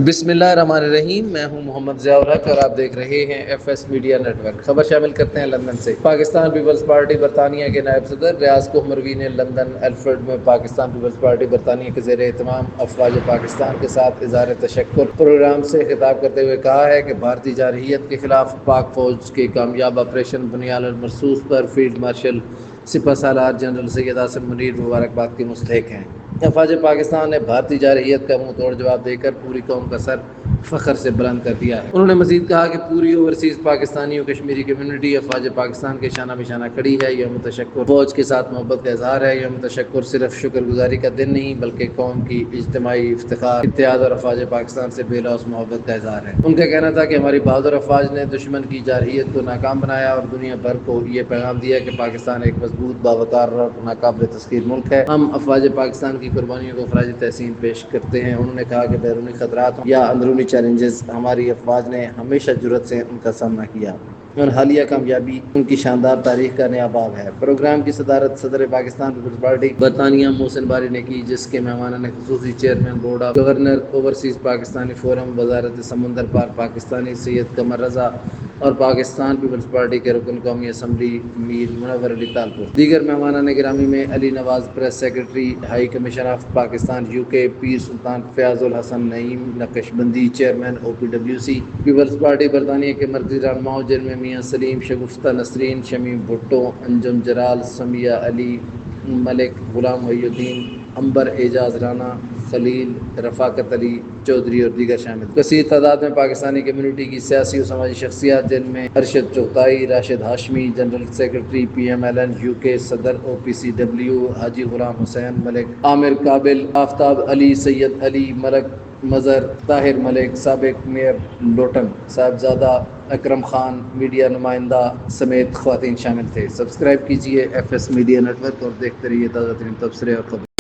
بسم اللہ الرحمن الرحیم، میں ہوں محمد ضیاء الحق اور آپ دیکھ رہے ہیں F S media network. خبر شامل کرتے ہیں لندن سے۔ پاکستان پیپلز پارٹی برطانیہ کے نائب صدر ریاض کوہمروی نے لندن ایلفرڈ میں پاکستان پیپلز پارٹی برطانیہ کے زیر اہتمام افواج پاکستان کے ساتھ اظہار تشکر پروگرام سے خطاب کرتے ہوئے کہا ہے کہ بھارتی جارحیت کے خلاف پاک فوج کے کامیاب آپریشن بنیاد المرصوص پر فیلڈ مارشل سپہ سالار جنرل سید عاصم منیر مبارکباد کے مستحق ہیں۔ افواج پاکستان نے بھارتی جارحیت کا منہ توڑ جواب دے کر پوری قوم کا سر فخر سے بلند کر دیا ہے۔ انہوں نے مزید کہا کہ پوری اوورسیز پاکستانی و کشمیری کمیونٹی افواج پاکستان کے شانہ بشانہ کھڑی ہے۔ یوم تشکر فوج کے ساتھ محبت کا اظہار ہے۔ یوم تشکر صرف شکر گزاری کا دن نہیں بلکہ قوم کی اجتماعی افتخار، اتحاد اور افواج پاکستان سے بے لوث محبت کا اظہار ہے۔ ان کا کہنا تھا کہ ہماری بہادر افواج نے دشمن کی جارحیت کو ناکام بنایا اور دنیا بھر کو یہ پیغام دیا کہ پاکستان ایک مضبوط، باوقار اور ناقابل تسخیر ملک ہے۔ ہم افواج پاکستان کی قربانیوں کو خراج تحسین پیش کرتے ہیں۔ انہوں نے کہا کہ بیرونی خطرات یا اندرونی چیلنجز، ہماری افواج نے ہمیشہ جرأت سے ان کا سامنا کیا اور حالیہ کامیابی ان کی شاندار تاریخ کا نیا باب ہے۔ پروگرام کی صدارت صدر پاکستان پیپلز پارٹی برطانیہ محسن باری نے کی، جس کے مہمانان خصوصی chairman board of governor overseas Pakistani forum وزارت سمندر پار پاکستانی سید قمر رضا اور پاکستان پیپلز پارٹی کے رکن قومی اسمبلی میر منور علی تالپور۔ دیگر مہمانان گرامی میں Ali Nawaz press secretary high commission of Pakistan UK، Pir Sultan Fayyaz ul Hassan Naeem Naqshbandi chairman OPWC Peoples Party برطانیہ کے مرکزی رہنماؤں جن میں میاں سلیم، شگفتہ نسرین، شمیم بھٹو، انجم جلال، سمیہ علی ملک، غلام محی الدین، عنبر اعجاز رانا، خلیل، رفاقت علی چودھری اور دیگر شامل تھے۔ کثیر تعداد میں پاکستانی کمیونٹی کی سیاسی و سماجی شخصیات جن میں Arshad Chughtai, Rashid Hashmi, general secretary PMLN UK، صدر OPCW حاجی غلام حسین ملک، عامر قابل، آفتاب علی، سید علی ملک مظہر، طاہر ملک، سابق میئر لوٹن، صاحبزادہ اکرم خان، میڈیا نمائندہ سمیت خواتین شامل تھے۔ سبسکرائب کیجیے FS میڈیا نیٹ ورک اور دیکھتے رہیے تازہ ترین تبصرے اور خبریں۔